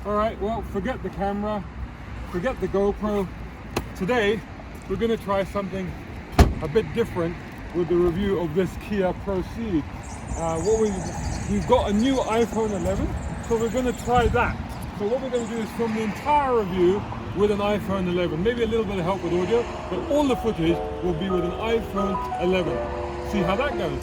Alright, well, forget the camera, forget the GoPro. Today, we're going to try something a bit different with the review of this Kia ProCeed. We've got a new iPhone 11, so we're going to try that. So what we're going to do is film the entire review with an iPhone 11. Maybe a little bit of help with audio, but all the footage will be with an iPhone 11. See how that goes.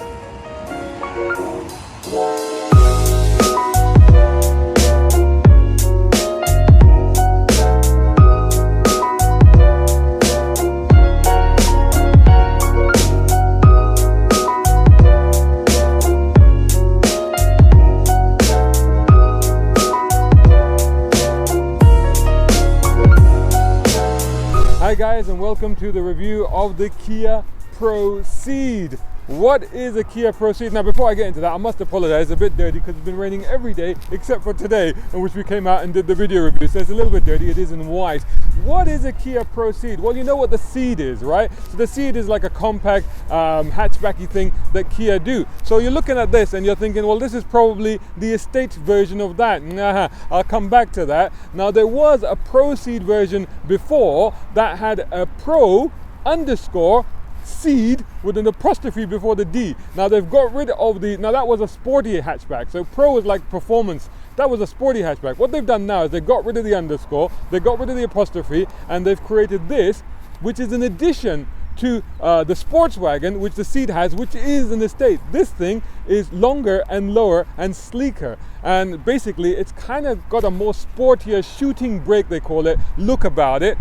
Hi guys, and welcome to the review of the Kia ProCeed. What is a Kia ProCeed? Now before I get into that, I must apologize, a bit dirty because it's been raining every day except for today, in which we came out and did the video review, so it's a little bit dirty. It is in white. What is a Kia ProCeed? Well, you know what the Ceed is, right? So the Ceed is like a compact hatchbacky thing that Kia do. So you're looking at this and you're thinking, well, this is probably the estate version of that. Nah, I'll come back to that. Now there was a ProCeed version before that had a Pro underscore Ceed with an apostrophe before the D. Now they've got rid of now that was a sporty hatchback. So Pro was like performance. That was a sporty hatchback. What they've done now is they got rid of the underscore, they got rid of the apostrophe, and they've created this, which is an addition to the sports wagon, which the Ceed has, which is an estate. This thing is longer and lower and sleeker, and basically it's kind of got a more sportier shooting brake, they call it, look about it.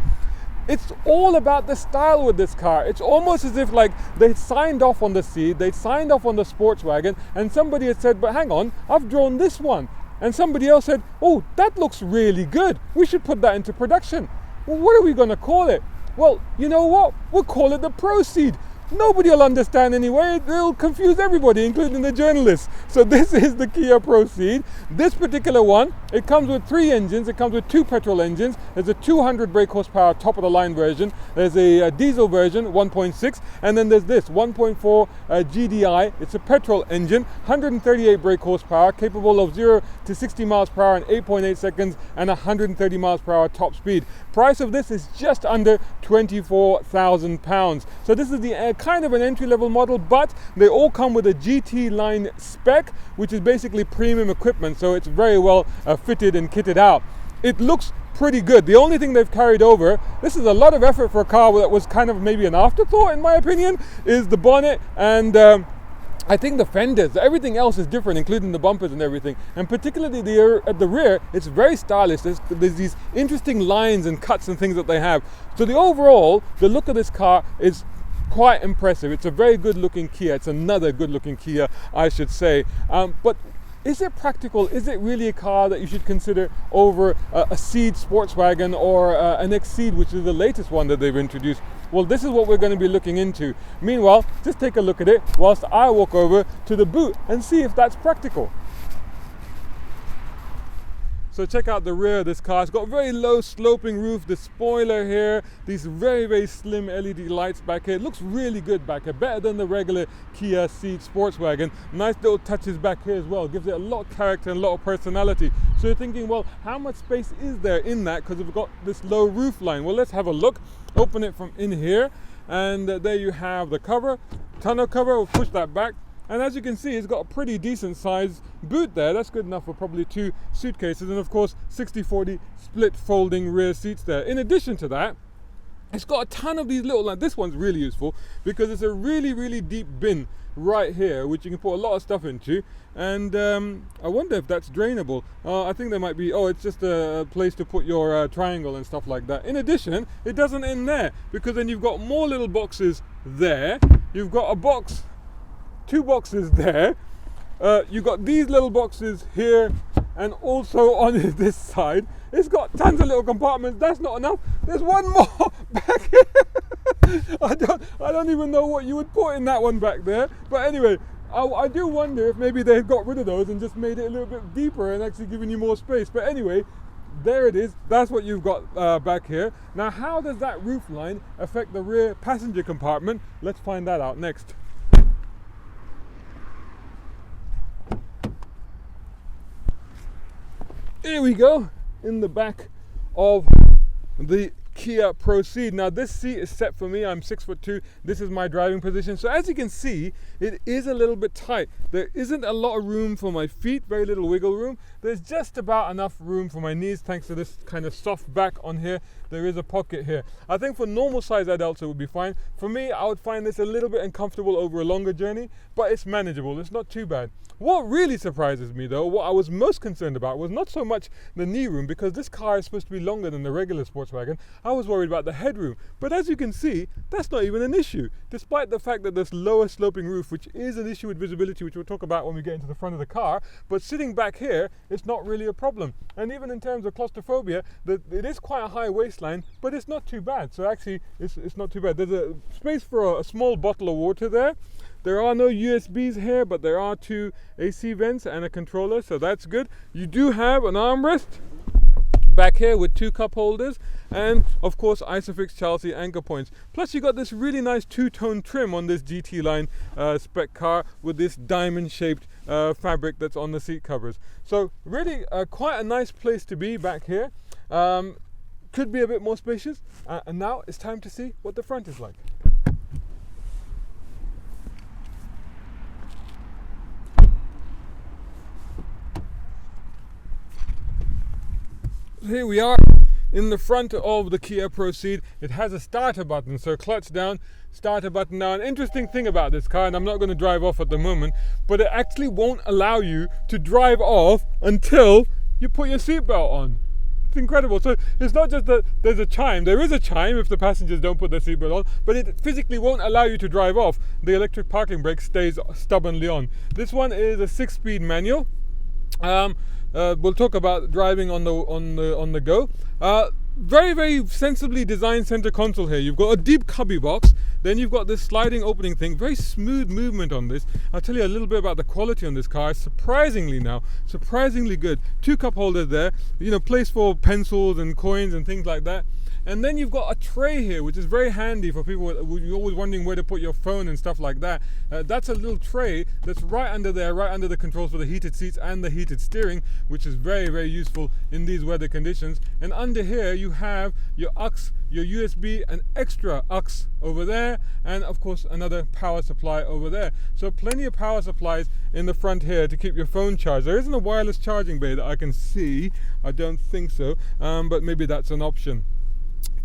It's all about the style with this car. It's almost as if like they signed off on the Ceed, they signed off on the sports wagon, and somebody had said, but hang on, I've drawn this one. And somebody else said, oh, that looks really good. We should put that into production. Well, what are we going to call it? Well, you know what? We'll call it the ProCeed. Nobody will understand anyway. It'll confuse everybody, including the journalists. So this is the Kia ProCeed. This particular one, it comes with 3 engines. It comes with 2 petrol engines. There's a 200 brake horsepower top of the line version. There's a diesel version, 1.6. And then there's this 1.4 GDI. It's a petrol engine, 138 brake horsepower, capable of 0 to 60 miles per hour in 8.8 seconds and 130 miles per hour top speed. Price of this is just under £24,000. So this is the kind of an entry-level model, but they all come with a GT line spec, which is basically premium equipment, so it's very well fitted and kitted out. It looks pretty good. The only thing they've carried over, this is a lot of effort for a car that was kind of maybe an afterthought in my opinion, is the bonnet and I think the fenders. Everything else is different, including the bumpers and everything. And particularly at the rear, it's very stylish. There's these interesting lines and cuts and things that they have. So the look of this car is quite impressive. It's a very good looking Kia. It's another good looking Kia, I should say. But is it practical? Is it really a car that you should consider over a Ceed sports wagon or an X-Ceed, which is the latest one that they've introduced? Well, this is what we're going to be looking into. Meanwhile, just take a look at it whilst I walk over to the boot and see if that's practical. So check out the rear of this car. It's got a very low sloping roof, the spoiler here, these very, very slim LED lights back here. It looks really good back here, better than the regular Kia Ceed sports wagon. Nice little touches back here as well, gives it a lot of character and a lot of personality. So you're thinking, well, how much space is there in that, because we've got this low roof line? Well, let's have a look. Open it from in here, and there you have the cover, tonneau cover. We'll push that back. And as you can see, it's got a pretty decent sized boot there. That's good enough for probably 2 suitcases. And of course, 60/40 split folding rear seats there. In addition to that, it's got a ton of these little, this one's really useful because it's a really, really deep bin right here, which you can put a lot of stuff into. And I wonder if that's drainable. I think there might be, it's just a place to put your triangle and stuff like that. In addition, it doesn't end there, because then you've got more little boxes there. You've got a box, 2 boxes there. You've got these little boxes here, and also on this side. It's got tons of little compartments. That's not enough. There's one more back here. I don't even know what you would put in that one back there. But anyway, I do wonder if maybe they got rid of those and just made it a little bit deeper and actually giving you more space. But anyway, there it is. That's what you've got back here. Now, how does that roof line affect the rear passenger compartment? Let's find that out next. Here we go. in the back of the Kia ProCeed. Now this seat is set for me. I'm 6'2". This is my driving position. So as you can see, it is a little bit tight. There isn't a lot of room for my feet, very little wiggle room. There's just about enough room for my knees thanks to this kind of soft back on here. There is a pocket here. I think for normal size adults it would be fine. For me, I would find this a little bit uncomfortable over a longer journey, but it's manageable. It's not too bad. What really surprises me though, what I was most concerned about was not so much the knee room, because this car is supposed to be longer than the regular sports wagon. I was worried about the headroom, but as you can see, that's not even an issue. Despite the fact that this lower sloping roof, which is an issue with visibility, which we'll talk about when we get into the front of the car, but sitting back here, it's not really a problem. And even in terms of claustrophobia, it is quite a high waistline, but it's not too bad. So actually, it's not too bad. There's a space for a small bottle of water there. There are no USBs here, but there are 2 AC vents and a controller, so that's good. You do have an armrest back here with 2 cup holders, and of course Isofix Chelsea anchor points. Plus you got this really nice 2-tone trim on this GT line spec car with this diamond shaped fabric that's on the seat covers. So really quite a nice place to be back here. Could be a bit more spacious, and now it's time to see what the front is like. Here we are in the front of the Kia ProCeed. It has a starter button, so clutch down, starter button down. Interesting thing about this car, and I'm not going to drive off at the moment, but it actually won't allow you to drive off until you put your seatbelt on. It's incredible. So it's not just that there's a chime. There is a chime if the passengers don't put their seatbelt on, but it physically won't allow you to drive off. The electric parking brake stays stubbornly on. This one is a 6-speed manual. We'll talk about driving on the go. Very, very sensibly designed center console here. You've got a deep cubby box. Then you've got this sliding opening thing. Very smooth movement on this. I'll tell you a little bit about the quality on this car. Surprisingly good. 2 cup holders there. You know, place for pencils and coins and things like that. And then you've got a tray here, which is very handy for people who you're always wondering where to put your phone and stuff like that. That's a little tray that's right under there, right under the controls for the heated seats and the heated steering, which is very, very useful in these weather conditions. And under here you have your aux, your USB, an extra aux over there, and of course another power supply over there. So plenty of power supplies in the front here to keep your phone charged. There isn't a wireless charging bay that I can see. I don't think so, but maybe that's an option.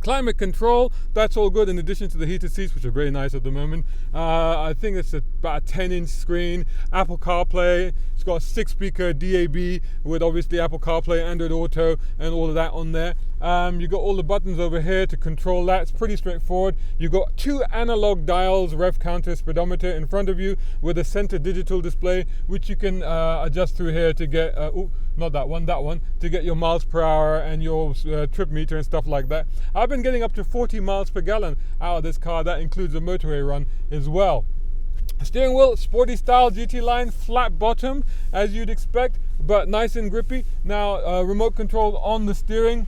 Climate control, that's all good in addition to the heated seats, which are very nice at the moment. I think it's about a 10-inch screen, Apple CarPlay. It's got a 6-speaker DAB with obviously Apple CarPlay, Android Auto, and all of that on there. You've got all the buttons over here to control that. It's pretty straightforward. You've got 2 analog dials, rev counter, speedometer in front of you with a center digital display, which you can adjust through here to get, not that one, to get your miles per hour and your trip meter and stuff like that. I've been getting up to 40 miles per gallon out of this car. That includes a motorway run as well. Steering wheel, sporty style GT line, flat bottom as you'd expect, but nice and grippy. Now remote control on the steering,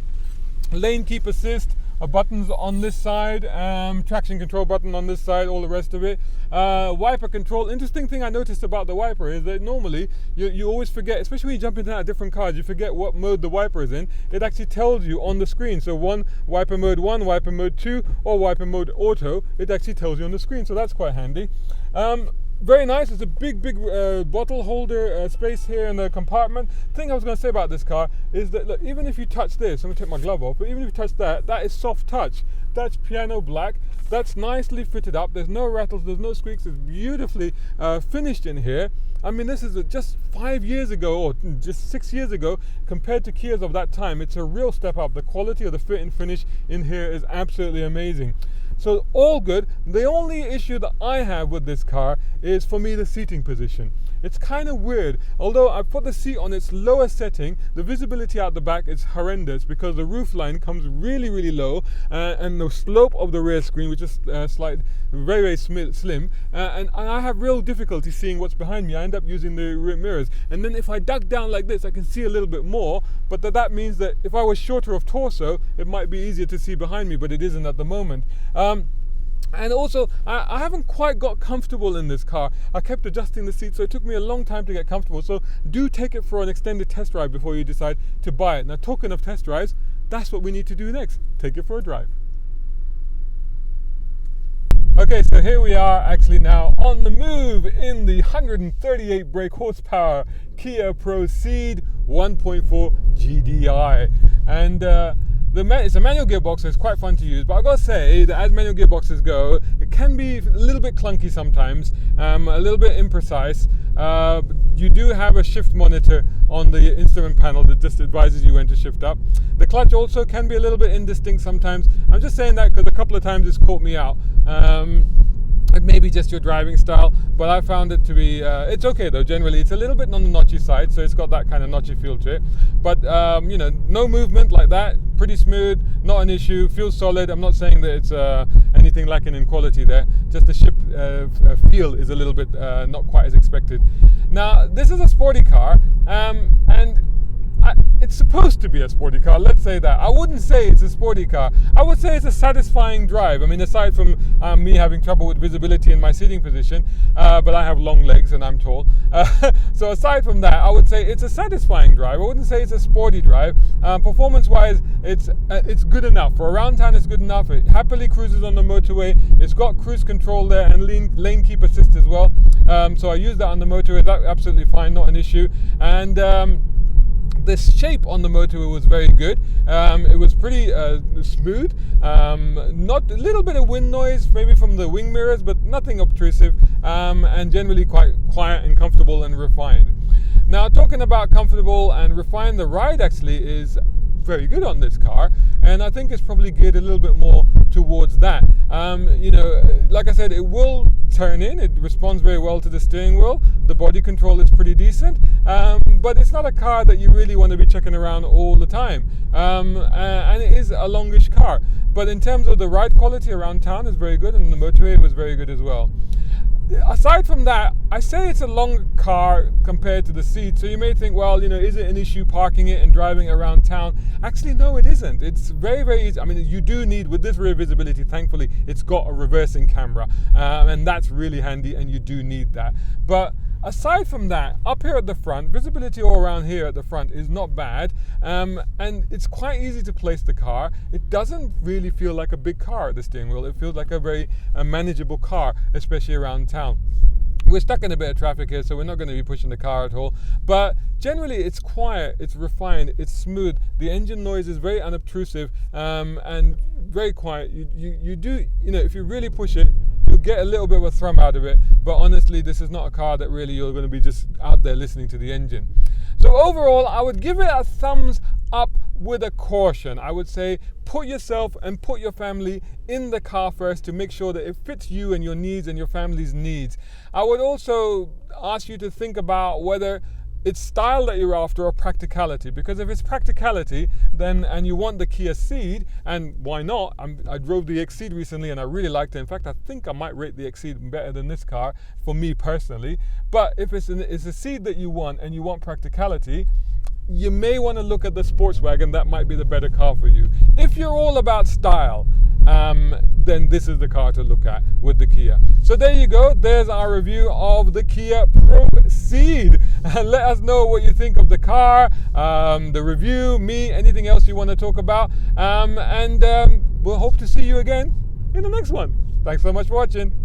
lane keep assist, buttons on this side, traction control button on this side, all the rest of it. Wiper control. Interesting thing I noticed about the wiper is that normally you always forget, especially when you jump into and out of different cars, you forget what mode the wiper is in. It actually tells you on the screen. So wiper mode 1, wiper mode 2, or wiper mode auto, it actually tells you on the screen, so that's quite handy. Very nice. It's a big bottle holder space here in the compartment. The thing I was going to say about this car is that, look, even if you touch this, I'm going to take my glove off, but even if you touch that, that is soft touch. That's piano black. That's nicely fitted up. There's no rattles, there's no squeaks. It's beautifully finished in here. I mean, this is just 5 years ago, or just 6 years ago, compared to Kias of that time. It's a real step up. The quality of the fit and finish in here is absolutely amazing. So all good. The only issue that I have with this car is, for me, the seating position. It's kind of weird. Although I've put the seat on its lower setting, the visibility out the back is horrendous because the roof line comes really, really low, and the slope of the rear screen, which is very, very slim, and I have real difficulty seeing what's behind me. I end up using the rear mirrors, and then if I duck down like this, I can see a little bit more, but that means that if I was shorter of torso, it might be easier to see behind me, but it isn't at the moment. And also, I haven't quite got comfortable in this car. I kept adjusting the seat, so it took me a long time to get comfortable. So do take it for an extended test drive before you decide to buy it. Now, talking of test drives, that's what we need to do next. Take it for a drive. Okay, so here we are actually now on the move in the 138 brake horsepower Kia ProCeed 1.4 GDI. And it's a manual gearbox, so it's quite fun to use. But I've got to say that as manual gearboxes go, it can be a little bit clunky sometimes, a little bit imprecise. You do have a shift monitor on the instrument panel that just advises you when to shift up. The clutch also can be a little bit indistinct sometimes. I'm just saying that because a couple of times it's caught me out. It may be just your driving style, but I found it to be, it's okay though, generally. It's a little bit on the notchy side, so it's got that kind of notchy feel to it. But, no movement like that, pretty smooth, not an issue, feels solid. I'm not saying that it's anything lacking in quality there, just the ship feel is a little bit not quite as expected. Now, this is a sporty car, and it's supposed to be a sporty car, let's say that. I wouldn't say it's a sporty car. I would say it's a satisfying drive. I mean, aside from me having trouble with visibility in my seating position, but I have long legs and I'm tall. So aside from that, I would say it's a satisfying drive. I wouldn't say it's a sporty drive. Performance-wise, it's good enough. For around town, it's good enough. It happily cruises on the motorway. It's got cruise control there and lane keep assist as well. So I use that on the motorway. That's absolutely fine, not an issue. And the shape on the motorway was very good. It was pretty smooth. Not a little bit of wind noise, maybe from the wing mirrors, but nothing obtrusive. And generally quite quiet and comfortable and refined. Now, talking about comfortable and refined, the ride actually is very good on this car, and I think it's probably geared a little bit more towards that. Like I said, it will turn in. It responds very well to the steering wheel. The body control is pretty decent, but it's not a car that you really want to be checking around all the time. And it is a longish car, but in terms of the ride quality around town is very good, and the motorway was very good as well. Aside from that, I say it's a long car compared to the seat, so you may think, well, is it an issue parking it and driving around town? Actually, no, it isn't. It's very, very easy. I mean, you do need, with this rear visibility, thankfully, it's got a reversing camera, and that's really handy, and you do need that. But aside from that, up here at the front, visibility all around here at the front is not bad, and it's quite easy to place the car. It doesn't really feel like a big car at the steering wheel. It feels like a very manageable car, especially around town. We're stuck in a bit of traffic here, so we're not going to be pushing the car at all. But generally, it's quiet, it's refined, it's smooth. The engine noise is very unobtrusive and very quiet. You do, if you really push it, you'll get a little bit of a thrum out of it. But honestly, this is not a car that really you're going to be just out there listening to the engine. So overall, I would give it a thumbs up with a caution. I would say put yourself and put your family in the car first to make sure that it fits you and your needs and your family's needs. I would also ask you to think about whether it's style that you're after or practicality, because if it's practicality and you want the Kia Ceed, and why not? I drove the Exceed recently and I really liked it. In fact, I think I might rate the Exceed better than this car for me personally. But if it's a Ceed that you want and you want practicality, you may want to look at the sports wagon. That might be the better car for you. If you're all about style, then this is the car to look at with the Kia. So there you go. There's our review of the Kia ProCeed. And let us know what you think of the car, the review, me, anything else you want to talk about. And we'll hope to see you again in the next one. Thanks so much for watching.